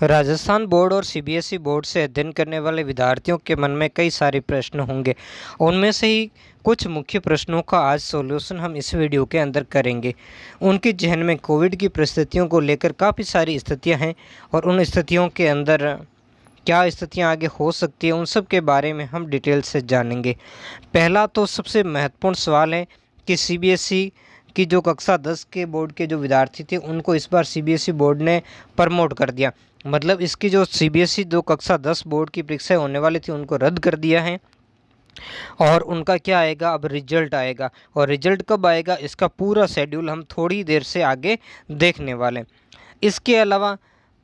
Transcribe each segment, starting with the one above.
Rajasthan board और CBSE board से अध्ययन करने वाले विद्यार्थियों के मन में कई सारे प्रश्न होंगे। उनमें से ही कुछ मुख्य प्रश्नों का आज सॉल्यूशन हम इस वीडियो के अंदर करेंगे। उनके जहन में कोविड की परिस्थितियों को लेकर काफ़ी सारी स्थितियां हैं और उन स्थितियों के अंदर क्या स्थितियां आगे हो सकती हैं, उन सब के बारे में हम डिटेल से जानेंगे। पहला तो सबसे महत्वपूर्ण सवाल है कि सीबीएसई की जो कक्षा 10 के बोर्ड के जो विद्यार्थी थे उनको इस बार सीबीएसई बोर्ड ने प्रमोट कर दिया। मतलब इसकी जो सीबीएसई जो कक्षा 10 बोर्ड की परीक्षाएं होने वाली थी उनको रद्द कर दिया है और उनका क्या आएगा, अब रिजल्ट आएगा। और रिजल्ट कब आएगा इसका पूरा शेड्यूल हम थोड़ी देर से आगे देखने वाले हैं। इसके अलावा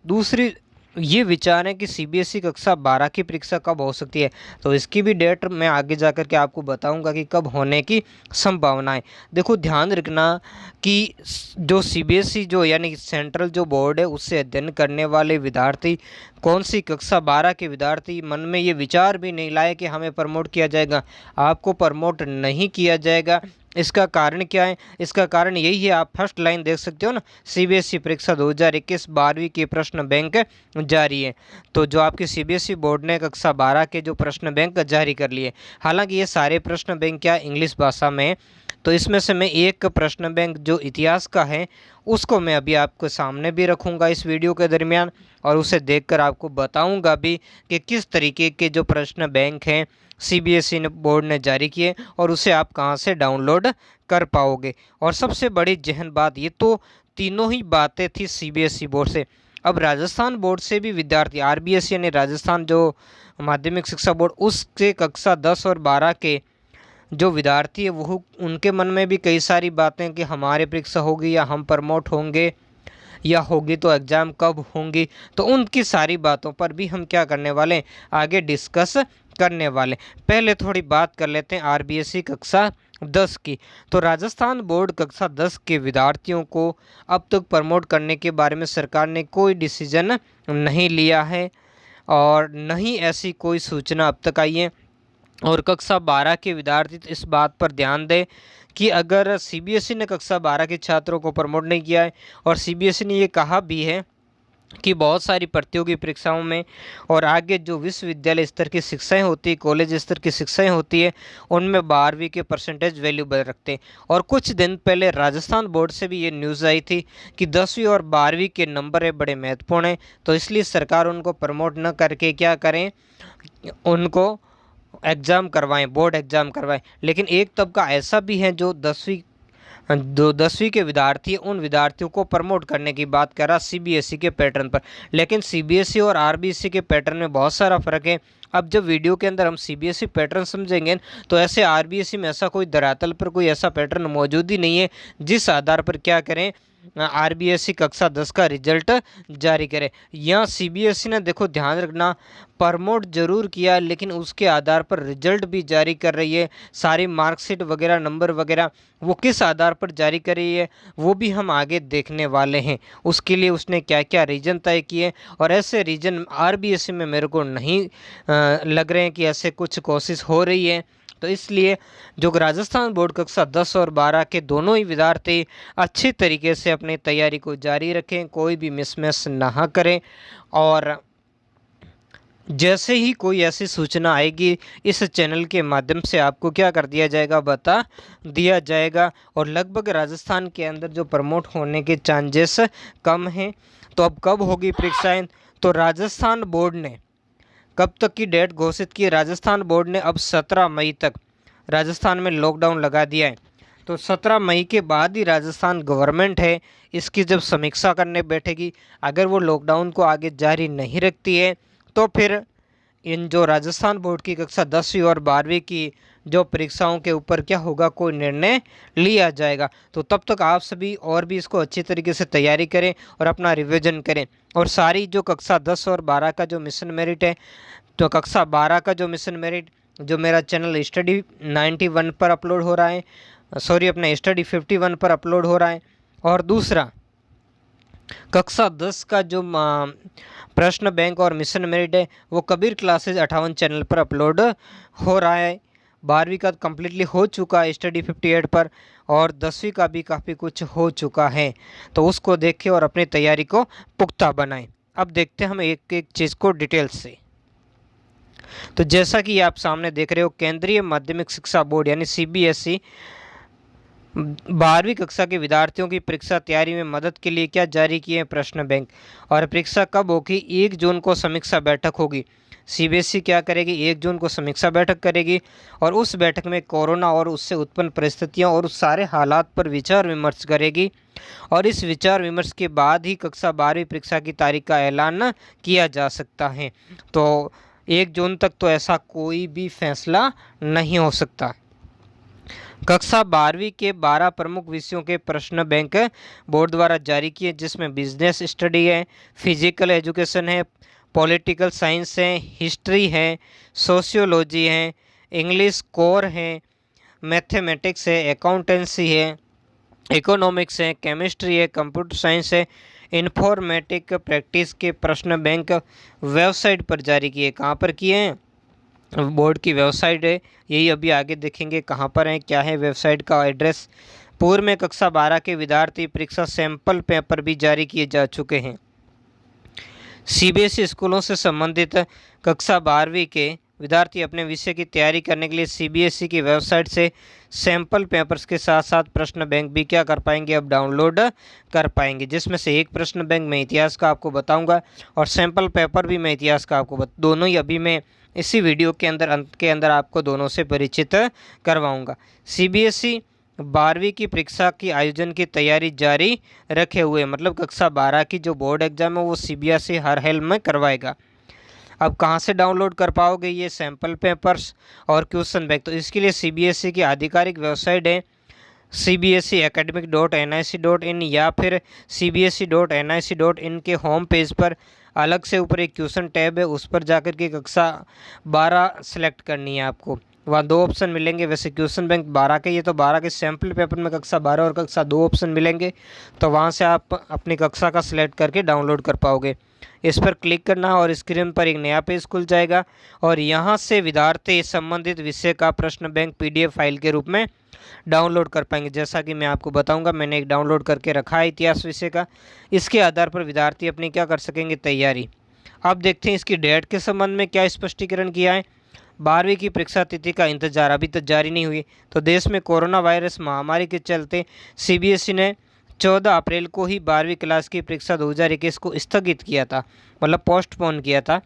दूसरी ये विचार है कि सीबीएसई कक्षा 12 की परीक्षा कब हो सकती है, तो इसकी भी डेट मैं आगे जाकर के आपको बताऊंगा कि कब होने की संभावना है। देखो ध्यान रखना कि जो सीबीएसई जो यानी सेंट्रल जो बोर्ड है उससे अध्ययन करने वाले विद्यार्थी कौन सी कक्षा 12 के विद्यार्थी मन में ये विचार भी नहीं लाए कि हमें प्रमोट किया जाएगा। आपको प्रमोट नहीं किया जाएगा। इसका कारण क्या है? इसका कारण यही है, आप फर्स्ट लाइन देख सकते हो ना, सीबीएसई परीक्षा 2021 12वीं के प्रश्न बैंक जारी है। तो जो आपके सीबीएसई बोर्ड ने कक्षा 12 के जो प्रश्न बैंक जारी कर लिए, हालांकि ये सारे प्रश्न बैंक क्या इंग्लिश भाषा में है। तो इसमें से मैं एक प्रश्न बैंक जो इतिहास का है उसको मैं अभी आपके सामने भी रखूँगा इस वीडियो के दरमियान, और उसे देखकर आपको बताऊँगा भी कि किस तरीके के जो प्रश्न बैंक हैं सीबीएसई ने बोर्ड ने जारी किए और उसे आप कहां से डाउनलोड कर पाओगे। और सबसे बड़ी जहन बात, ये तो तीनों ही बातें थी सीबीएसई बोर्ड से। अब राजस्थान बोर्ड से भी विद्यार्थी आरबीएस यानी राजस्थान जो माध्यमिक शिक्षा बोर्ड उसके कक्षा 10 और 12 के जो विद्यार्थी है वो उनके मन में भी कई सारी बातें कि हमारे परीक्षा होगी या हम प्रमोट होंगे या होगी तो एग्ज़ाम कब होंगी। तो उनकी सारी बातों पर भी हम क्या करने वाले हैं, आगे डिस्कस करने वाले। पहले थोड़ी बात कर लेते हैं आरबीएसई कक्षा 10 की। तो राजस्थान बोर्ड कक्षा 10 के विद्यार्थियों को अब तक प्रमोट करने के बारे में सरकार ने कोई डिसीजन नहीं लिया है और नहीं ऐसी कोई सूचना अब तक आई है। और कक्षा 12 के विद्यार्थी इस बात पर ध्यान दें कि अगर सीबीएसई ने कक्षा 12 के छात्रों को प्रमोट नहीं किया है, और सीबीएसई ने ये कहा भी है कि बहुत सारी प्रतियोगी परीक्षाओं में और आगे जो विश्वविद्यालय स्तर की शिक्षाएं होती है, कॉलेज स्तर की शिक्षाएं होती है, उनमें 12वीं के परसेंटेज वैल्यूबल रखते हैं। और कुछ दिन पहले राजस्थान बोर्ड से भी ये न्यूज़ आई थी कि 10वीं और 12वीं के नंबर है बड़े महत्वपूर्ण हैं, तो इसलिए सरकार उनको प्रमोट न करके क्या करें, उनको एग्ज़ाम करवाएं, बोर्ड एग्ज़ाम करवाएं। लेकिन एक तबका ऐसा भी है जो 10वीं के विद्यार्थी, उन विद्यार्थियों को प्रमोट करने की बात कर रहा सीबीएसई के पैटर्न पर। लेकिन सीबीएसई और आरबीएसई के पैटर्न में बहुत सारा फ़र्क है। अब जब वीडियो के अंदर हम सीबीएसई पैटर्न समझेंगे तो ऐसे आरबीएसई में ऐसा कोई धरातल पर कोई ऐसा पैटर्न मौजूद ही नहीं है जिस आधार पर क्या करें, आरबीएसई कक्षा 10 का रिजल्ट जारी करे। यहाँ सीबीएसई ने देखो ध्यान रखना प्रमोट जरूर किया लेकिन उसके आधार पर रिजल्ट भी जारी कर रही है। सारी मार्कशीट वगैरह नंबर वगैरह वो किस आधार पर जारी कर रही है वो भी हम आगे देखने वाले हैं। उसके लिए उसने क्या क्या रीजन तय किए, और ऐसे रीजन आरबीएसई में मेरे को नहीं लग रहे हैं कि ऐसे कुछ कोशिश हो रही है। तो इसलिए जो राजस्थान बोर्ड कक्षा 10 और 12 के दोनों ही विद्यार्थी अच्छी तरीके से अपनी तैयारी को जारी रखें, कोई भी मिसमैच ना करें। और जैसे ही कोई ऐसी सूचना आएगी इस चैनल के माध्यम से आपको क्या कर दिया जाएगा, बता दिया जाएगा। और लगभग राजस्थान के अंदर जो प्रमोट होने के चांसेस कम हैं। तो अब कब होगी परीक्षाएं, तो राजस्थान बोर्ड ने कब तक की डेट घोषित की, राजस्थान बोर्ड ने अब 17 मई तक राजस्थान में लॉकडाउन लगा दिया है। तो 17 मई के बाद ही राजस्थान गवर्नमेंट है इसकी जब समीक्षा करने बैठेगी, अगर वो लॉकडाउन को आगे जारी नहीं रखती है तो फिर इन जो राजस्थान बोर्ड की कक्षा 10वीं और 12वीं की जो परीक्षाओं के ऊपर क्या होगा, कोई निर्णय लिया जाएगा। तो तब तक आप सभी और भी इसको अच्छी तरीके से तैयारी करें और अपना रिवीजन करें। और सारी जो कक्षा 10 और 12 का जो मिशन मेरिट है, तो कक्षा 12 का जो मिशन मेरिट जो मेरा चैनल स्टडी 91 पर अपलोड हो रहा है, सॉरी अपना स्टडी 51 पर अपलोड हो रहा है। और दूसरा कक्षा 10 का जो प्रश्न बैंक और मिशन मेरिट है वो कबीर क्लासेज 58 चैनल पर अपलोड हो रहा है। 12वीं का कम्प्लीटली हो चुका है स्टडी 58 पर, और 10वीं का भी काफ़ी कुछ हो चुका है। तो उसको देखें और अपनी तैयारी को पुख्ता बनाएं। अब देखते हैं हम एक एक चीज़ को डिटेल से। तो जैसा कि आप सामने देख रहे हो, केंद्रीय माध्यमिक शिक्षा बोर्ड यानी सीबीएसई 12वीं कक्षा के विद्यार्थियों की परीक्षा तैयारी में मदद के लिए क्या जारी किए हैं प्रश्न बैंक। और परीक्षा कब होगी? 1 जून को समीक्षा बैठक होगी। सीबीएसई क्या करेगी? 1 जून को समीक्षा बैठक करेगी और उस बैठक में कोरोना और उससे उत्पन्न परिस्थितियों और उस सारे हालात पर विचार विमर्श करेगी और इस विचार विमर्श के बाद ही कक्षा 12वीं परीक्षा की तारीख का ऐलान किया जा सकता है। तो 1 जून तक तो ऐसा कोई भी फैसला नहीं हो सकता। कक्षा 12वीं के 12 प्रमुख विषयों के प्रश्न बैंक बोर्ड द्वारा जारी किए, जिसमें बिजनेस स्टडी है, फिजिकल एजुकेशन है, पॉलिटिकल साइंस है, हिस्ट्री है, सोशियोलॉजी है, इंग्लिश कोर है, मैथमेटिक्स है, अकाउंटेंसी है, इकोनॉमिक्स है, केमिस्ट्री है, कंप्यूटर साइंस है, इन्फॉर्मेटिक प्रैक्टिस के प्रश्न बैंक वेबसाइट पर जारी किए। कहाँ पर किए हैं? बोर्ड की वेबसाइट है, यही अभी आगे देखेंगे कहाँ पर है, क्या है वेबसाइट का एड्रेस। पूर्व में कक्षा 12 के विद्यार्थी परीक्षा सैंपल पेपर भी जारी किए जा चुके हैं। सीबीएसई स्कूलों से संबंधित कक्षा 12वीं के विद्यार्थी अपने विषय की तैयारी करने के लिए सीबीएसई की वेबसाइट से सैंपल पेपर्स के साथ साथ प्रश्न बैंक भी क्या कर पाएंगे? अब डाउनलोड कर पाएंगे, जिसमें से एक प्रश्न बैंक मैं इतिहास का आपको बताऊंगा और सैंपल पेपर भी मैं इतिहास का आपको दोनों ही अभी मैं इसी वीडियो के अंदर आपको दोनों से परिचित करवाऊंगा। सीबीएसई 12वीं की परीक्षा की आयोजन की तैयारी जारी रखे हुए, मतलब कक्षा 12 की जो बोर्ड एग्जाम है वो सीबीएसई हर हाल में करवाएगा। अब कहाँ से डाउनलोड कर पाओगे ये सैंपल पेपर्स और क्वेश्चन बैंक? तो इसके लिए सीबीएसई की आधिकारिक वेबसाइट है cbseacademic.nic.in या फिर cbse.nic.in के होम पेज पर अलग से ऊपर एक क्वेश्चन टैब है, उस पर जाकर के कक्षा 12 सेलेक्ट करनी है आपको। वहाँ 2 ऑप्शन मिलेंगे। वैसे क्वेश्चन बैंक 12 के, ये तो 12 के सैम्पल पेपर में कक्षा 12 और कक्षा 2 ऑप्शन मिलेंगे, तो वहाँ से आप अपनी कक्षा का सिलेक्ट करके डाउनलोड कर पाओगे। इस पर क्लिक करना और स्क्रीन पर एक नया पेज खुल जाएगा और यहाँ से विद्यार्थी संबंधित विषय का प्रश्न बैंक पीडीएफ फाइल के रूप में डाउनलोड कर पाएंगे। जैसा कि मैं आपको बताऊंगा, मैंने एक डाउनलोड करके रखा है इतिहास विषय का। इसके आधार पर विद्यार्थी अपनी क्या कर सकेंगे? तैयारी। अब देखते हैं इसकी डेट के संबंध में क्या स्पष्टीकरण किया है। 12वीं की परीक्षा तिथि का इंतजार अभी तक जारी नहीं हुई। तो देश में कोरोना वायरस महामारी के चलते सीबीएसई ने 14 अप्रैल को ही 12वीं क्लास की परीक्षा 2021 को स्थगित किया था, मतलब पोस्टपोन किया था।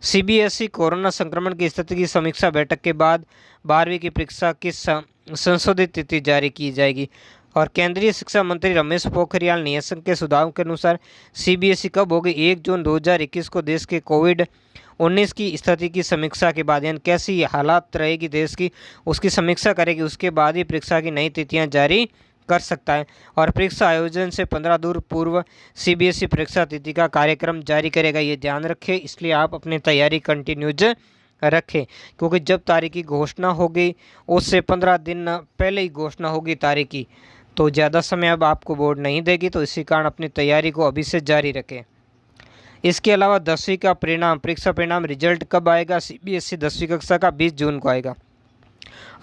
सीबीएसई कोरोना संक्रमण की स्थिति की समीक्षा बैठक के बाद 12वीं की परीक्षा की संशोधित तिथि जारी की जाएगी। और केंद्रीय शिक्षा मंत्री रमेश पोखरियाल निशंक के सुझाव के अनुसार सीबीएसई कब होगी? 1 जून 2021 को देश के कोविड-19 की स्थिति की समीक्षा के बाद, यानी कैसी हालात रहेगी देश की, उसकी समीक्षा करेगी। उसके बाद ही परीक्षा की नई तिथियां जारी कर सकता है। और परीक्षा आयोजन से 15 दिन पूर्व सीबीएसई परीक्षा तिथि का कार्यक्रम जारी करेगा, ये ध्यान रखें। इसलिए आप अपनी तैयारी कंटिन्यूज रखें, क्योंकि जब तारीख की घोषणा होगी उससे 15 दिन पहले ही घोषणा होगी तारीख की, तो ज़्यादा समय अब आपको बोर्ड नहीं देगी। तो इसी कारण अपनी तैयारी को अभी से जारी रखें। इसके अलावा 10वीं का परिणाम, परीक्षा परिणाम रिजल्ट कब आएगा? सीबीएसई 10वीं कक्षा का 20 जून को आएगा।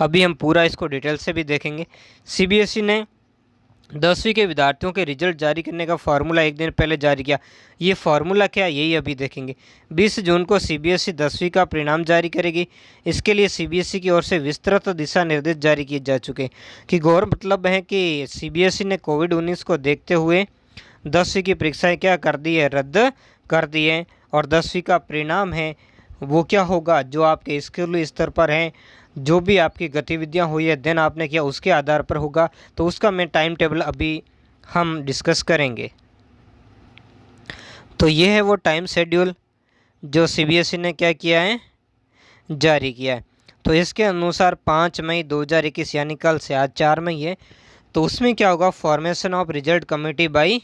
अभी हम पूरा इसको डिटेल से भी देखेंगे। सीबीएसई ने 10वीं के विद्यार्थियों के रिजल्ट जारी करने का फार्मूला एक दिन पहले जारी किया। ये फार्मूला क्या, यही अभी देखेंगे। 20 जून को सीबीएसई 10वीं का परिणाम जारी करेगी। इसके लिए सीबीएसई की ओर से विस्तृत दिशा निर्देश जारी किए जा चुके हैं। कि गौर मतलब है कि सीबीएसई ने कोविड-19 को देखते हुए 10वीं की परीक्षाएं क्या कर दी है? रद्द कर दी है। और 10वीं का परिणाम है वो क्या होगा? जो आपके स्कूली स्तर पर हैं, जो भी आपकी गतिविधियां हुई है, अध्ययन आपने किया, उसके आधार पर होगा। तो उसका मैं टाइम टेबल अभी हम डिस्कस करेंगे। तो ये है वो टाइम शेड्यूल जो सीबीएसई ने क्या किया है? जारी किया है। तो इसके अनुसार 5 मई 2021 यानी कल से, आज 4 मई है, तो उसमें क्या होगा? Formation of result committee by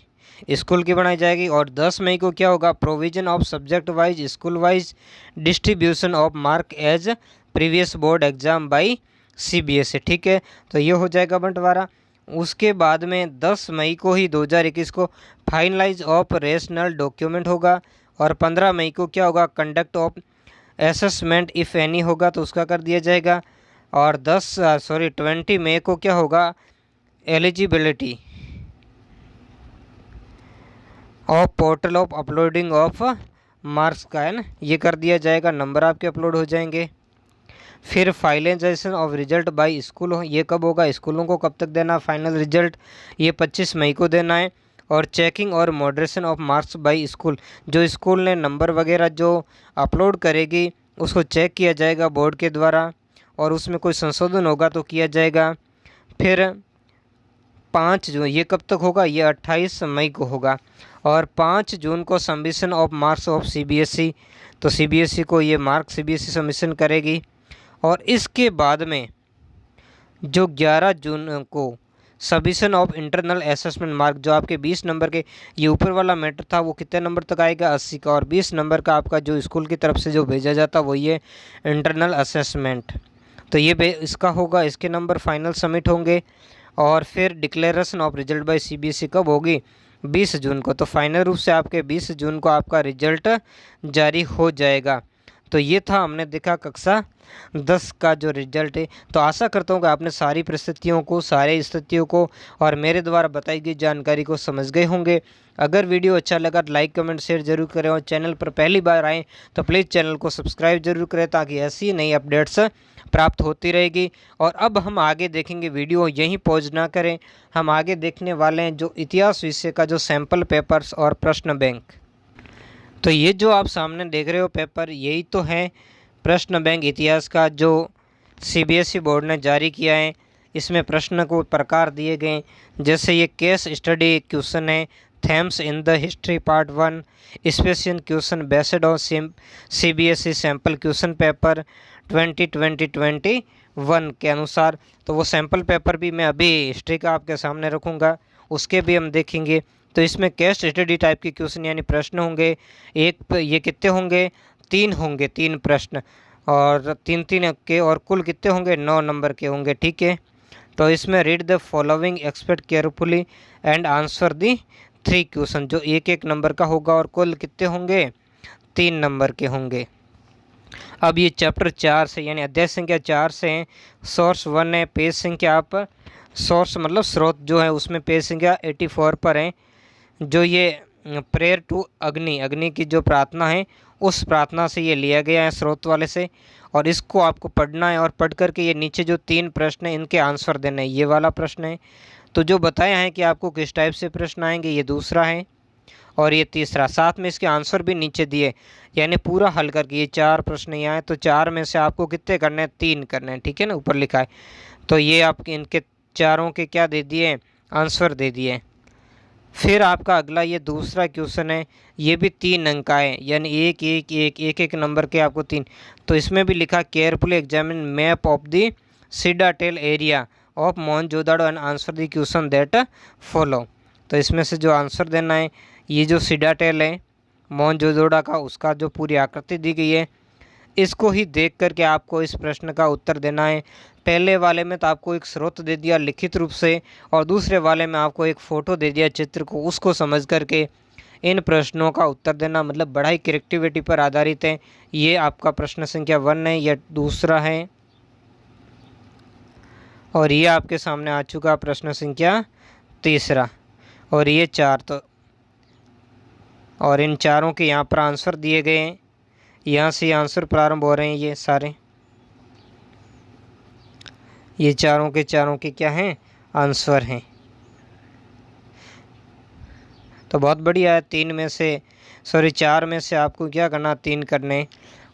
school की बनाई जाएगी। और 10 मई को क्या होगा? Provision of subject wise school wise distribution of mark as previous board exam by CBSE. ठीक है, तो ये हो जाएगा बंटवारा। उसके बाद में 10 मई को ही 2021 को फाइनलाइज ऑफ रेशनल डॉक्यूमेंट होगा। और 15 मई को क्या होगा? Conduct of assessment if any होगा, तो उसका कर दिया जाएगा। और 20 मई को क्या होगा? एलिजिबिलिटी और portal of uploading of marks का है ना, ये कर दिया जाएगा, नंबर आपके अपलोड हो जाएंगे। फिर finalisation of result by school हो, ये कब होगा, स्कूलों को कब तक देना फाइनल रिजल्ट, ये 25 मई को देना है। और चेकिंग और moderation of marks bye school, जो स्कूल ने नंबर वगैरह जो अपलोड करेगी उसको चेक किया जाएगा बोर्ड के द्वारा, और उसमें कोई संशोधन होगा तो किया जाएगा। फिर 5 जून, ये कब तक होगा, ये 28 मई को होगा। और 5 जून को submission of marks of CBSE, तो सीबीएसई को ये मार्क्स सीबीएसई सबमिशन करेगी। और इसके बाद में जो 11 जून को submission of internal assessment mark, जो आपके 20 नंबर के, ये ऊपर वाला मैटर था वो कितने नंबर तक आएगा, 80 का, और 20 नंबर का आपका जो स्कूल की तरफ से जो भेजा जाता वो ये इंटरनल असेसमेंट, तो ये इसका होगा, इसके नंबर फाइनल सबमिट होंगे। और फिर declaration of result by CBSE कब होगी, 20 जून को, तो फाइनल रूप से आपके 20 जून को आपका रिजल्ट जारी हो जाएगा। तो ये था, हमने देखा कक्षा 10 का जो रिजल्ट है। तो आशा करता हूँ कि आपने सारी परिस्थितियों को, सारे स्थितियों को और मेरे द्वारा बताई गई जानकारी को समझ गए होंगे। अगर वीडियो अच्छा लगा तो लाइक कमेंट शेयर जरूर करें, और चैनल पर पहली बार आएँ तो प्लीज़ चैनल को सब्सक्राइब जरूर करें, ताकि ऐसी नई अपडेट्स प्राप्त होती रहेगी। और अब हम आगे देखेंगे, वीडियो यहीं पॉज ना करें, हम आगे देखने वाले हैं जो इतिहास विषय का जो सैम्पल पेपर्स और प्रश्न बैंक। तो ये जो आप सामने देख रहे हो पेपर, यही तो है प्रश्न बैंक इतिहास का, जो सीबीएसई बोर्ड ने जारी किया है। इसमें प्रश्न को प्रकार दिए गए, जैसे ये केस स्टडी क्वेश्चन है, Thames in the history part 1, special question based on CBSE sample question paper 2020-21 के अनुसार। तो वो सैम्पल पेपर भी मैं अभी हिस्ट्री का आपके सामने रखूँगा, उसके भी हम देखेंगे। तो इसमें केस स्टडी टाइप के क्वेश्चन यानी प्रश्न होंगे, ये कितने होंगे, 3 होंगे, 3 प्रश्न, और 3-3 के, और कुल कितने होंगे, 9 नंबर के होंगे, ठीक है। तो इसमें read the following expect carefully and answer the 3 question, जो 1-1 नंबर का होगा, और कुल कितने होंगे, 3 नंबर के होंगे। अब ये चैप्टर 4 से यानी अध्याय संख्या 4 से हैं। सोर्स 1 है, पेज संख्या आप, सोर्स मतलब स्रोत जो है, उसमें पेज संख्या 84 पर है। जो ये प्रेयर टू अग्नि, अग्नि की जो प्रार्थना है, उस प्रार्थना से ये लिया गया है स्रोत वाले से, और इसको आपको पढ़ना है, और पढ़ करके ये नीचे जो 3 प्रश्न हैं इनके आंसर देने हैं। ये वाला प्रश्न है, तो जो बताया है कि आपको किस टाइप से प्रश्न आएंगे, ये दूसरा है, और ये तीसरा, साथ में इसके आंसर भी नीचे दिए, यानी पूरा हल करके ये 4 प्रश्न यहाँ है। तो 4 में से आपको कितने करने हैं, 3 करने हैं, ठीक है ना, ऊपर लिखा है। तो ये आपके इनके चारों के क्या दे दिए, आंसर दे दिए। फिर आपका अगला ये दूसरा क्वेश्चन है, ये भी 3 अंक का है, यानी एक नंबर के आपको 3। तो इसमें भी लिखा carefully examine map of the citadel area of Mohenjo-daro and answer the question that follow. तो इसमें से जो आंसर देना है, ये जो सीडाटेल है मोहनजोदड़ो का, उसका जो पूरी आकृति दी गई है, इसको ही देख करके आपको इस प्रश्न का उत्तर देना है। पहले वाले में तो आपको एक स्रोत दे दिया लिखित रूप से, और दूसरे वाले में आपको एक फ़ोटो दे दिया चित्र को, उसको समझ करके इन प्रश्नों का उत्तर देना, मतलब बड़ा ही क्रिएटिविटी पर आधारित है। ये आपका प्रश्न संख्या 1 है, यह दूसरा है, और ये आपके सामने आ चुका प्रश्न संख्या तीसरा, और ये 4। तो और इन चारों के यहाँ पर आंसर दिए गए हैं, यहाँ से आंसर प्रारंभ हो रहे हैं, ये सारे, ये चारों के क्या हैं, आंसर हैं। तो बहुत बढ़िया है। 4 में से आपको क्या करना, 3 करने।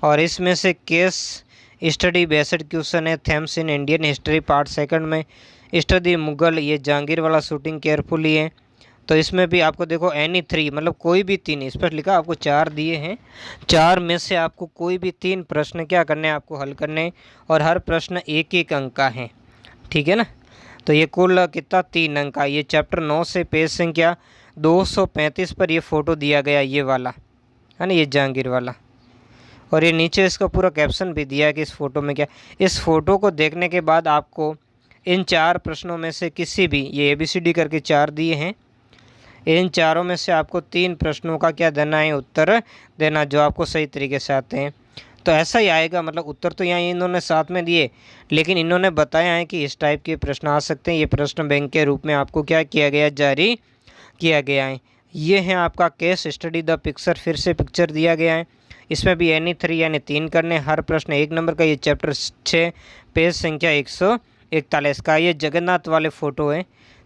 और इसमें से केस स्टडी बेस्ड क्वेश्चन है, Thames in Indian history part 2 में, स्टडी मुगल, ये जहांगीर वाला शूटिंग केयरफुली है। तो इसमें भी आपको देखो एनी 3, मतलब कोई भी 3, इस पर लिखा आपको 4 दिए हैं, 4 में से आपको कोई भी 3 प्रश्न क्या करने हैं, आपको हल करने, और हर प्रश्न 1-1 अंक का है, ठीक है ना। तो ये कुल कितना, 3 अंक का। ये चैप्टर 9 से पेज संख्या 235 पर ये फ़ोटो दिया गया, ये वाला है ना, ये जहांगीर वाला, और ये नीचे इसका पूरा कैप्शन भी दिया है कि इस फ़ोटो में क्या। इस फ़ोटो को देखने के बाद आपको इन 4 प्रश्नों में से किसी भी, ये ABCD करके 4 दिए हैं, इन चारों में से आपको 3 प्रश्नों का क्या देना है, उत्तर देना, जो आपको सही तरीके से आते हैं। तो ऐसा ही आएगा, मतलब उत्तर तो यहाँ इन्होंने साथ में दिए, लेकिन इन्होंने बताया है कि इस टाइप के प्रश्न आ सकते हैं। ये प्रश्न बैंक के रूप में आपको क्या किया गया, जारी किया गया है। ये है आपका केस स्टडी द पिक्चर, फिर से पिक्चर दिया गया है। इसमें भी एनी 3 यानी 3 करने, हर प्रश्न 1 नंबर का। ये चैप्टर 6 पेज संख्या 141 का। ये जगन्नाथ वाले फ़ोटो हैं,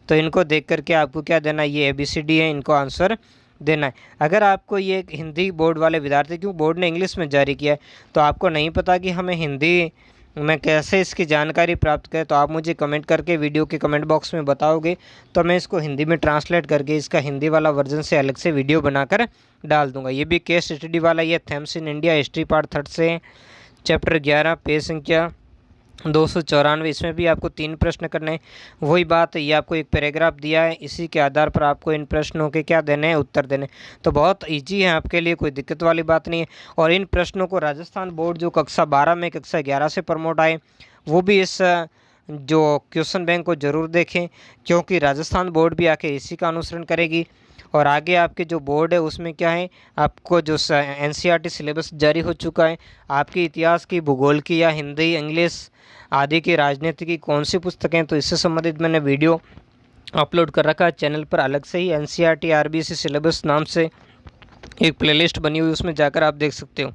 तो इनको देख करके आपको क्या देना है, ये ABCD है, इनको आंसर देना है। अगर आपको ये हिंदी बोर्ड वाले विद्यार्थी, क्यों बोर्ड ने इंग्लिश में जारी किया है, तो आपको नहीं पता कि हमें हिंदी में कैसे इसकी जानकारी प्राप्त करें, तो आप मुझे कमेंट करके वीडियो के कमेंट बॉक्स में बताओगे, तो मैं इसको हिंदी में ट्रांसलेट करके इसका हिंदी वाला वर्जन से अलग से वीडियो बनाकर डाल दूंगा। ये भी केस स्टडी वाला, ये Thames in India history part 3 से चैप्टर 11 पेज संख्या 294। इसमें भी आपको 3 प्रश्न करने हैं। वही बात है, ये आपको एक पैराग्राफ दिया है, इसी के आधार पर आपको इन प्रश्नों के क्या देने हैं, उत्तर देने। तो बहुत इजी है आपके लिए, कोई दिक्कत वाली बात नहीं है। और इन प्रश्नों को राजस्थान बोर्ड जो कक्षा 12 में कक्षा 11 से प्रमोट आए, वो भी इस जो क्वेश्चन बैंक को ज़रूर देखें, क्योंकि राजस्थान बोर्ड भी आके इसी का अनुसरण करेगी। और आगे आपके जो बोर्ड है उसमें क्या है, आपको जो NCERT सिलेबस जारी हो चुका है, आपकी इतिहास की, भूगोल की या हिंदी, इंग्लिश आदि की, राजनीति की कौन सी पुस्तकें, तो इससे संबंधित मैंने वीडियो अपलोड कर रखा है चैनल पर अलग से ही। NCERT RBC सिलेबस नाम से एक प्लेलिस्ट बनी हुई, उसमें जाकर आप देख सकते हो।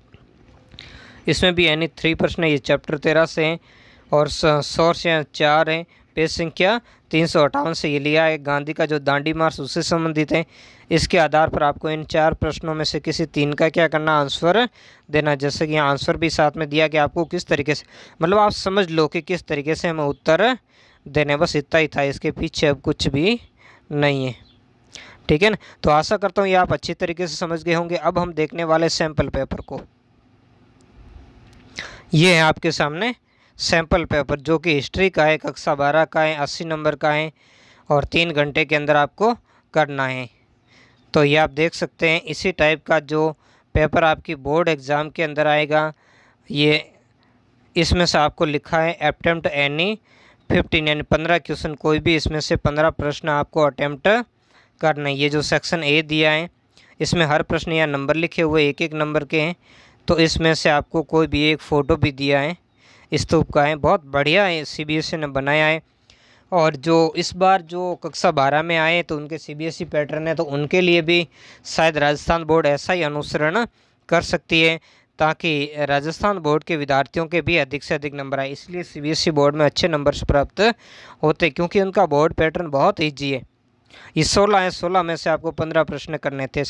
इसमें भी एनी 3 प्रश्न, ये चैप्टर 13 से हैं और 100 से 4 हैं। पेज संख्या 358 से ये लिया है। गांधी का जो दांडी मार्च उससे संबंधित है। इसके आधार पर आपको इन 4 प्रश्नों में से किसी 3 का क्या करना, आंसर देना। जैसे कि आंसर भी साथ में दिया कि आपको किस तरीके से, मतलब आप समझ लो कि किस तरीके से हमें उत्तर देने, बस इतना ही था, इसके पीछे अब कुछ भी नहीं है। ठीक है ना। तो आशा करता हूँ ये आप अच्छी तरीके से समझ गए होंगे। अब हम देखने वाले सैम्पल पेपर को। ये है आपके सामने सैम्पल पेपर, जो कि हिस्ट्री का है, कक्षा 12 का है, 80 नंबर का है और 3 घंटे के अंदर आपको करना है। तो ये आप देख सकते हैं, इसी टाइप का जो पेपर आपकी बोर्ड एग्ज़ाम के अंदर आएगा। ये इसमें से आपको लिखा है अटेम्प्ट एनी 15 यानी 15 क्वेश्चन, कोई भी इसमें से 15 प्रश्न आपको अटेम्प्ट करना है। ये जो सेक्शन A दिया है, इसमें हर प्रश्न या नंबर लिखे हुए 1-1 नंबर के हैं। तो इसमें से आपको कोई भी एक फ़ोटो भी दिया है, स्तूप का है, बहुत बढ़िया है, CBSE ने बनाया है। और जो इस बार जो कक्षा 12 में आए तो उनके CBSE पैटर्न है, तो उनके लिए भी शायद राजस्थान बोर्ड ऐसा ही अनुसरण कर सकती है, ताकि राजस्थान बोर्ड के विद्यार्थियों के भी अधिक से अधिक नंबर आए। इसलिए CBSE बोर्ड में अच्छे नंबर प्राप्त होते, क्योंकि उनका बोर्ड पैटर्न बहुत ईजी है। ये 16 है, 16 में से आपको 15 प्रश्न करने थे।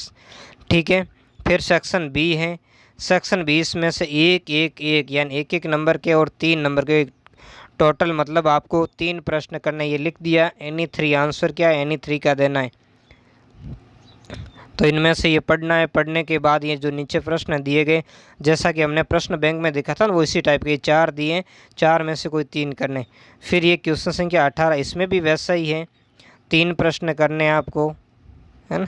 ठीक है। फिर सेक्शन B है। सेक्शन 20 में से 1-1-1 यानी 1-1 नंबर के और 3 नंबर के, टोटल मतलब आपको 3 प्रश्न करने। ये लिख दिया एनी 3, आंसर क्या है, एनी 3 का देना है। तो इनमें से ये पढ़ना है। पढ़ने के बाद ये जो नीचे प्रश्न दिए गए, जैसा कि हमने प्रश्न बैंक में देखा था ना, वो इसी टाइप के 4 दिए, 4 में से कोई 3 करने। फिर ये क्वेश्चन संख्या 18, इसमें भी वैसा ही है, 3 प्रश्न करने आपको, है ना।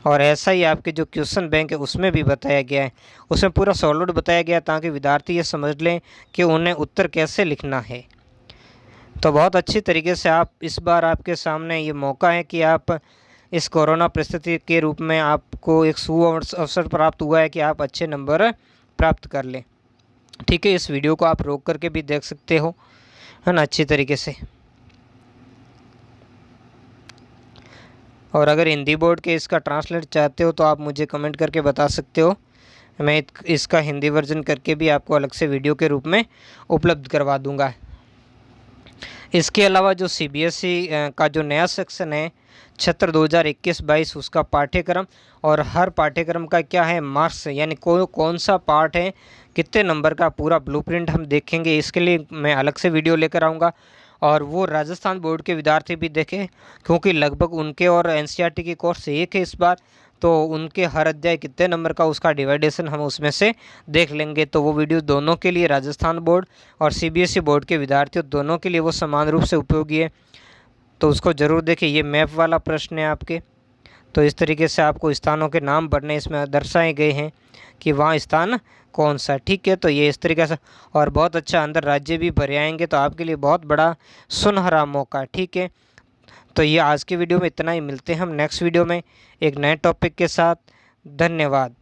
और ऐसा ही आपके जो क्वेश्चन बैंक है उसमें भी बताया गया है, उसमें पूरा सॉलिड बताया गया, ताकि विद्यार्थी ये समझ लें कि उन्हें उत्तर कैसे लिखना है। तो बहुत अच्छी तरीके से आप, इस बार आपके सामने ये मौका है कि आप इस कोरोना परिस्थिति के रूप में आपको एक अवसर प्राप्त हुआ है कि आप अच्छे नंबर प्राप्त कर लें। ठीक है। इस वीडियो को आप रोक करके भी देख सकते हो, है ना, अच्छी तरीके से। और अगर हिंदी बोर्ड के इसका ट्रांसलेट चाहते हो तो आप मुझे कमेंट करके बता सकते हो, मैं इसका हिंदी वर्जन करके भी आपको अलग से वीडियो के रूप में उपलब्ध करवा दूंगा। इसके अलावा जो CBSE का जो नया सेक्शन है छात्र 2021-22, उसका पाठ्यक्रम और हर पाठ्यक्रम का क्या है, मार्क्स, यानी कौन सा पार्ट है, कितने नंबर का, पूरा ब्लूप्रिंट हम देखेंगे। इसके लिए मैं अलग से वीडियो लेकर आऊँगा, और वो राजस्थान बोर्ड के विद्यार्थी भी देखें, क्योंकि लगभग उनके और NCERT की कोर्स एक है इस बार, तो उनके हर अध्याय कितने नंबर का, उसका डिवाइडेशन हम उसमें से देख लेंगे। तो वो वीडियो दोनों के लिए, राजस्थान बोर्ड और CBSE बोर्ड के विद्यार्थियों दोनों के लिए वो समान रूप से उपयोगी है, तो उसको ज़रूर देखें। ये मैप वाला प्रश्न है आपके, तो इस तरीके से आपको स्थानों के नाम भरने इसमें दर्शाए गए हैं कि वहाँ स्थान कौन सा। ठीक है। तो ये इस तरीके से, और बहुत अच्छा अंदर राज्य भी भरे आएंगे, तो आपके लिए बहुत बड़ा सुनहरा मौका। ठीक है। तो ये आज की वीडियो में इतना ही, मिलते हैं हम नेक्स्ट वीडियो में एक नए टॉपिक के साथ। धन्यवाद।